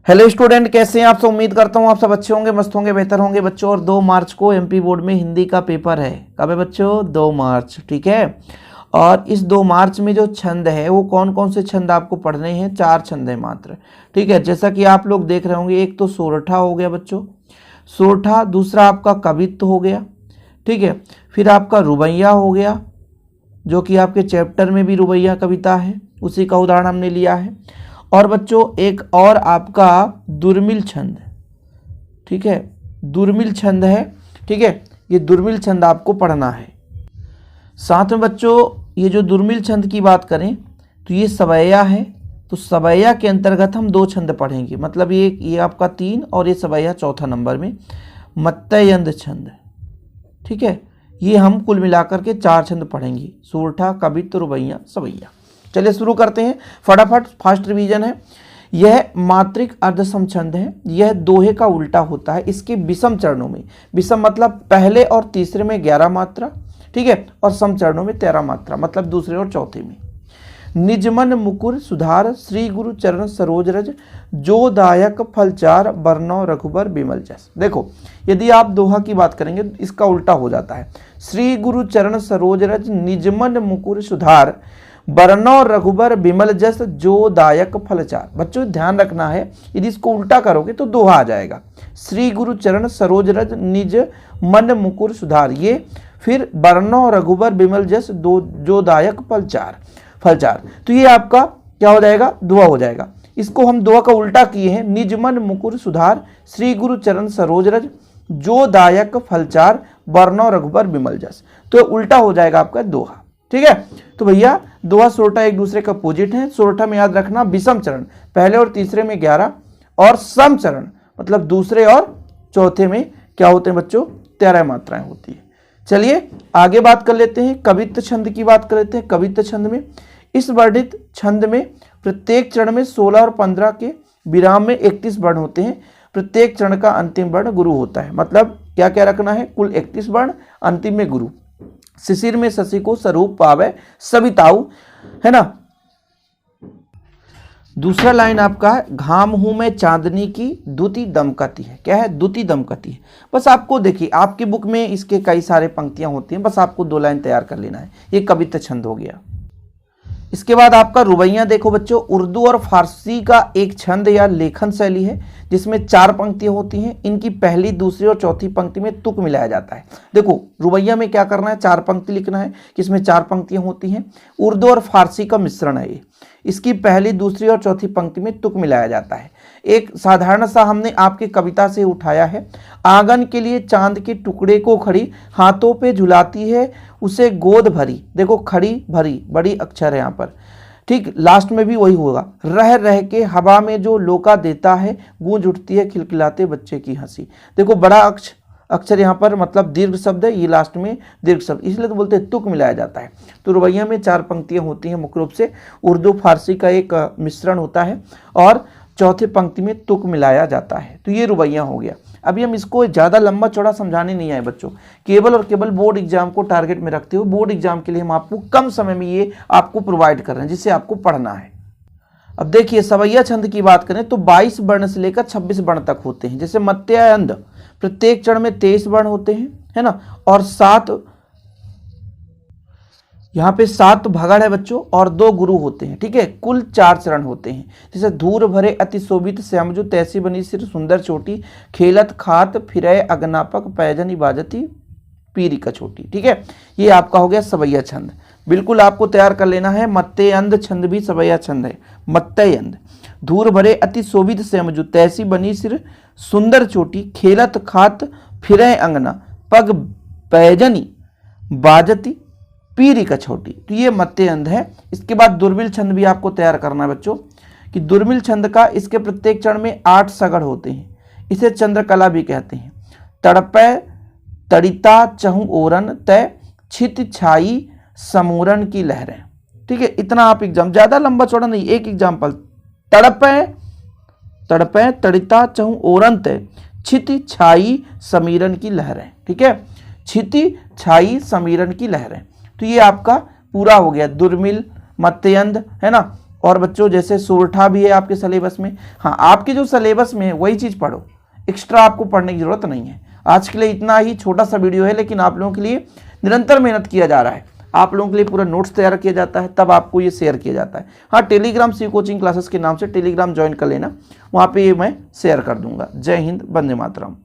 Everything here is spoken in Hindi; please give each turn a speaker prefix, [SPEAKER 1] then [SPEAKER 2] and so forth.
[SPEAKER 1] हेलो स्टूडेंट, कैसे हैं आप सब। उम्मीद करता हूं आप सब अच्छे होंगे, मस्त होंगे, बेहतर होंगे बच्चों। और 2 मार्च को एमपी बोर्ड में हिंदी का पेपर है। कब है बच्चों? 2 मार्च। ठीक है। और इस 2 मार्च में जो छंद है वो कौन कौन से छंद आपको पढ़ने हैं? 4 छंद है मात्र। ठीक है। जैसा कि आप लोग देख रहे होंगे, एक तो सोरठा हो गया बच्चों, सोरठा। दूसरा आपका कवित्व हो गया। ठीक है। फिर आपका रुबैया हो गया, जो कि आपके चैप्टर में भी रुबैया कविता है, उसी का उदाहरण हमने लिया है। और बच्चों एक और आपका दुर्मिल छंद। ठीक है, दुर्मिल छंद है। ठीक है, ये दुर्मिल छंद आपको पढ़ना है। साथ में बच्चों ये जो दुर्मिल छंद की बात करें तो ये सवैया है। तो सवैया के अंतर्गत हम 2 छंद पढ़ेंगे, मतलब ये आपका 3 और ये सवैया चौथा नंबर में मत्तयंद छंद। ठीक है, ये हम कुल मिलाकर के 4 छंद पढ़ेंगे, सोरठा, कवित्व, रुबैया, सवैया। चलिए शुरू करते हैं फटाफट। फास्ट रिवीजन है। यह मात्रिक अर्धसम छंद है। यह दोहे का उल्टा होता है। इसके विषम चरणों में, विषम मतलब पहले और तीसरे में 11 मात्रा, ठीक है, और सम चरणों में 13 मात्रा, मतलब दूसरे और चौथे में। निजमन मुकुर सुधार, श्री गुरु चरण सरोज रज, जो दायक फलचार, बरनौ रघुबर बिमल जस। देखो, यदि आप दोहा की बात करेंगे तो इसका उल्टा हो जाता है। श्री गुरु चरण सरोज रज, निजमन मुकुर सुधार, बरनौ रघुबर बिमल जस, जो दायक फलचार। बच्चों ध्यान रखना है, यदि इसको उल्टा करोगे तो दोहा आ जाएगा। श्री गुरु चरण सरोज रज, निज मन मुकुर सुधार, ये फिर बरनौ रघुबर बिमल जस, जो दायक फलचार। तो ये आपका क्या हो जाएगा? दोहा हो जाएगा। इसको हम दोहा का उल्टा किए हैं, निज मन मुकुर सुधार, श्री गुरु चरण सरोज रज, जो दायक फलचार, बरनौ रघुबर बिमल जस। तो उल्टा हो जाएगा आपका दोहा। ठीक है। तो भैया दोहा सोरठा एक दूसरे का अपोजिट है। सोरठा में याद रखना विषम चरण, पहले और तीसरे में 11, और सम चरण मतलब दूसरे और चौथे में क्या होते हैं बच्चों? 13 मात्राएं होती है। चलिए आगे बात कर लेते हैं, कवित्व छंद की बात कर लेते हैं। कवित्व छंद में, इस वर्णित छंद में प्रत्येक चरण में 16 और 15 के विराम में 31 वर्ण होते हैं। प्रत्येक चरण का अंतिम वर्ण गुरु होता है। मतलब क्या क्या रखना है? कुल 31 वर्ण, अंतिम में गुरु। शिशिर में शशि को स्वरूप पावे सविताऊ, है ना। दूसरा लाइन आपका है, घाम हूं मैं चांदनी की, दुति दमकती है। क्या है? दुति दमकती है। बस आपको देखिए, आपकी बुक में इसके कई सारे पंक्तियां होती हैं, बस आपको 2 लाइन तैयार कर लेना है। ये कवित्व छंद हो गया। इसके बाद आपका रुबैया देखो बच्चों, उर्दू और फारसी का एक छंद या लेखन शैली है जिसमें 4 पंक्तियां होती हैं। इनकी पहली, दूसरी और चौथी पंक्ति में तुक मिलाया जाता है। देखो रुबैया में क्या करना है? 4 पंक्ति लिखना है, किसमें 4 पंक्तियां होती हैं। उर्दू और फारसी का मिश्रण है ये। इसकी पहली, दूसरी और चौथी पंक्ति में तुक मिलाया जाता है। एक साधारण सा हमने आपकी कविता से उठाया है। आंगन के लिए चांद के टुकड़े को खड़ी, हाथों पे झुलाती है उसे गोद भरी। देखो खड़ी भरी बड़ी अक्षर है यहाँ पर। ठीक, लास्ट में भी वही होगा। रह रह के हवा में जो लोका देता है, गूंज उठती है खिलखिलाते बच्चे की हंसी। देखो बड़ा अक्षर यहाँ पर मतलब दीर्घ शब्द है, ये लास्ट में दीर्घ शब्द, इसलिए तो बोलते हैं तुक मिलाया जाता है। तो रुबैया में 4 पंक्तियां होती हैं मुख्य रूप से। उर्दू फारसी का एक मिश्रण होता है और चौथे पंक्ति में तुक मिलाया जाता है। तो ये रुबैया हो गया। अभी हम इसको ज़्यादा लंबा चौड़ा समझाने नहीं आए बच्चों, केवल और केवल बोर्ड एग्जाम को टारगेट में रखते हुए बोर्ड एग्जाम के लिए हम आपको कम समय में ये आपको प्रोवाइड कर रहे हैं जिससे आपको पढ़ना है। अब देखिए सवैया छंद की बात करें तो 22 वर्ण से लेकर 26 वर्ण तक होते हैं। जैसे मत्स्यंद, प्रत्येक चरण में 23 वर्ण होते हैं, है ना, और 7 यहाँ पे 7 भगड़ है बच्चों और 2 गुरु होते हैं। ठीक है, कुल 4 चरण होते हैं। जैसे धूर भरे अति शोभित श्यामजू, तैसी बनी सिर सुंदर चोटी, खेलत खात फिरे अग्नापक, पैजनी बाजती पीरी कछोटी। ठीक है, ये आपका हो गया सवैया छंद। बिल्कुल आपको तैयार कर लेना है। मत्स्यंद छंद भी सवैया छंद है। मत्स्यंद, धूर भरे अति शोभित श्यामजू, तैसी बनी सिर सुंदर चोटी, खेलत खात फिरे अंगना, पग पैजनी बाजती पीरी कछोटी। तो ये मत्स्यंद है। इसके बाद दुर्मिल छंद भी आपको तैयार करना है बच्चों, कि दुर्मिल छंद का इसके प्रत्येक चरण में 8 सगड़ होते हैं। इसे चंद्रकला भी कहते हैं। तड़पै तड़िता चहु ओरन, तय छित छाई समूरन की लहरें। ठीक है, इतना आप एग्जाम, ज्यादा लंबा चौड़ा नहीं, एक एग्जाम्पल। तड़पै तड़िता चहु ओरन, तय छिति छाई समीरन की लहरें। ठीक है, छिति छाई समीरन की लहरें। तो ये आपका पूरा हो गया दुर्मिल, मत्स्यंद, है ना, और बच्चों जैसे सोरठा भी है आपके सिलेबस में। हाँ, आपके जो सिलेबस में है वही चीज़ पढ़ो, एक्स्ट्रा आपको पढ़ने की ज़रूरत नहीं है। आज के लिए इतना ही छोटा सा वीडियो है, लेकिन आप लोगों के लिए निरंतर मेहनत किया जा रहा है, आप लोगों के लिए पूरा नोट्स तैयार किया जाता है, तब आपको ये शेयर किया जाता है। हाँ, टेलीग्राम सी कोचिंग क्लासेस के नाम से टेलीग्राम ज्वाइन कर लेना, वहाँ पे ये मैं शेयर कर दूंगा। जय हिंद, वंदे मातरम।